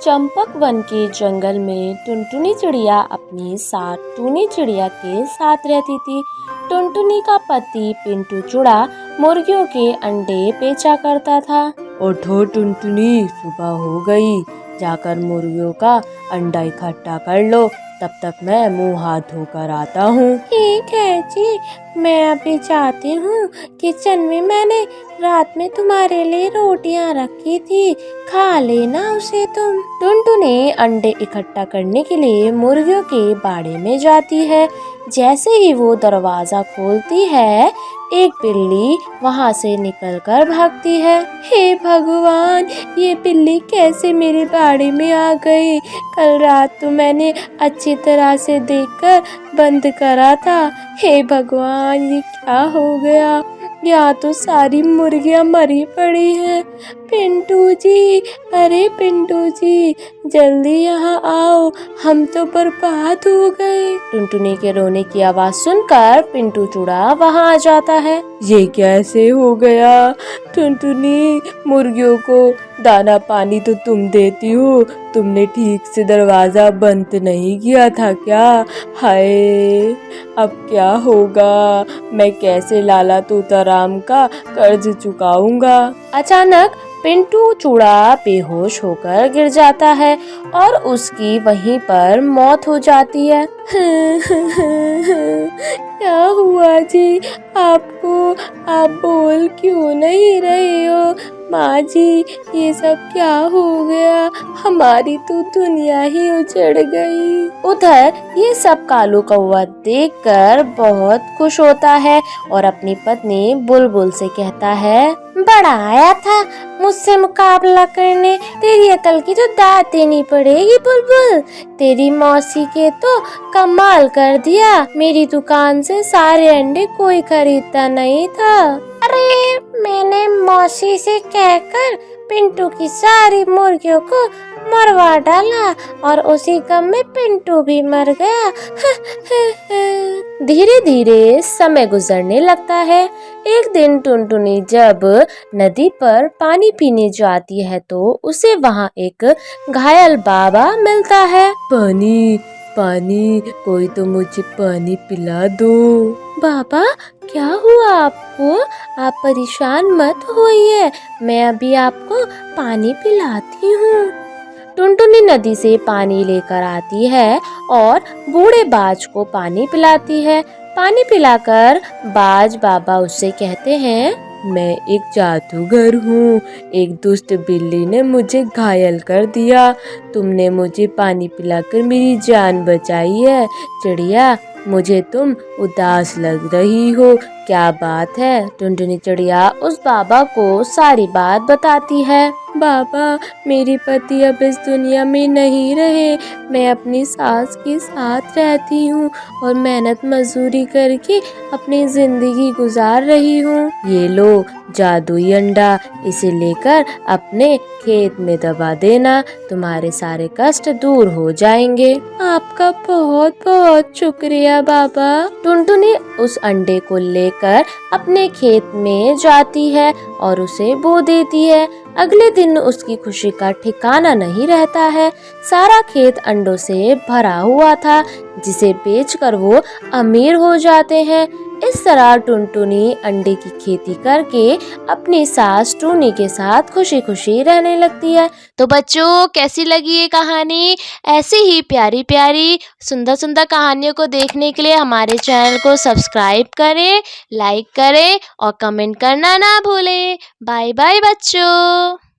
Champak one के जंगल में टुनटुनी चिड़िया अपनी साथ टूनी चिड़िया के साथ रहती थी। टुनटुनी का पति पिंटू चूड़ा मुर्गियों के अंडे बेचा करता था। उठो टुनटुनी, सुबह हो गई, जाकर मुर्गियों का अंडा इकट्ठा कर लो, तब तक मैं मुंह हाथ धोकर आता हूँ। ठीक है जी, मैं अभी जाती हूँ। किचन में मैंने रात में तुम्हारे लिए रोटियां रखी थी, खा लेना उसे तुम। टुनटुनी अंडे इकट्ठा करने के लिए मुर्गियों के बाड़े में जाती है। जैसे ही वो दरवाजा खोलती है, एक बिल्ली वहां से निकलकर भागती है। हे भगवान, ये बिल्ली कैसे मेरे बाड़े में आ गई? कल रात तो मैंने अच्छी तरह से देखकर बंद करा था। हे भगवान, ये क्या हो गया? यहाँ तो सारी मुर्गियाँ मरी पड़ी हैं। पिंटू जी, अरे पिंटू जी, जल्दी यहाँ आओ, हम तो बर्बाद हो गए। टुनटुनी के रोने की आवाज सुनकर पिंटू चूड़ा वहाँ आ जाता है। ये कैसे हो गया? टुनटुनी, मुर्गियों को दाना पानी तो तुम देती हो, तुमने ठीक से दरवाजा बंद नहीं किया था क्या? हाय, अब क्या होगा? मैं कैसे लाला तोताराम का कर्ज चुकाऊंगा? अचानक पिंटू चूड़ा बेहोश होकर गिर जाता है और उसकी वहीं पर मौत हो जाती है। क्या हुआ जी आपको? आप बोल क्यों नहीं रहे हो? माँ जी, ये सब क्या हो गया? हमारी तो दुनिया ही उजड़ गई। उधर ये सब कालू कौवा देखकर बहुत खुश होता है और अपनी पत्नी बुलबुल से कहता है, बड़ा आया था मुझसे मुकाबला करने, तेरी अकल की तो दाद देनी पड़ेगी बुलबुल। तेरी मौसी के तो कमाल कर दिया, मेरी दुकान से सारे अंडे कोई खरीदता नहीं था। अरे, मैंने मौसी से कहकर पिंटू की सारी मुर्गियों को मरवा डाला और उसी गम में पिंटू भी मर गया। धीरे धीरे समय गुजरने लगता है। एक दिन टुनटुनी जब नदी पर पानी पीने जाती है तो उसे वहाँ एक घायल बाबा मिलता है। पानी, पानी, कोई तो मुझे पानी पिला दो। बाबा, क्या हुआ आपको? आप परेशान मत होइए, मैं अभी आपको पानी पिलाती हूँ। टुनटुनी नदी से पानी लेकर आती है और बूढ़े बाज को पानी पिलाती है। पानी पिलाकर बाज बाबा उससे कहते हैं, मैं एक जादूगर हूँ, एक दुष्ट बिल्ली ने मुझे घायल कर दिया, तुमने मुझे पानी पिलाकर मेरी जान बचाई है। चिड़िया, मुझे तुम उदास लग रही हो, क्या बात है? टुनटुनी चिड़िया उस बाबा को सारी बात बताती है। बाबा, मेरे पति अब इस दुनिया में नहीं रहे, मैं अपनी सास के साथ रहती हूँ और मेहनत मजदूरी करके अपनी जिंदगी गुजार रही हूँ। ये लो जादुई अंडा, इसे लेकर अपने खेत में दबा देना, तुम्हारे सारे कष्ट दूर हो जाएंगे। आपका बहुत बहुत शुक्रिया बाबा। टुनटुनी उस अंडे को लेकर अपने खेत में जाती है और उसे बो देती है। अगले दिन उसकी खुशी का ठिकाना नहीं रहता है। सारा खेत अंडों से भरा हुआ था, जिसे बेचकर वो अमीर हो जाते हैं। इस तरह टुनटुनी अंडे की खेती करके अपनी सास टूनी के साथ खुशी खुशी रहने लगती है। तो बच्चों, कैसी लगी ये कहानी? ऐसे ही प्यारी प्यारी सुंदर सुंदर कहानियों को देखने के लिए हमारे चैनल को सब्सक्राइब करें, लाइक करें और कमेंट करना ना भूलें। बाय बाय बच्चों।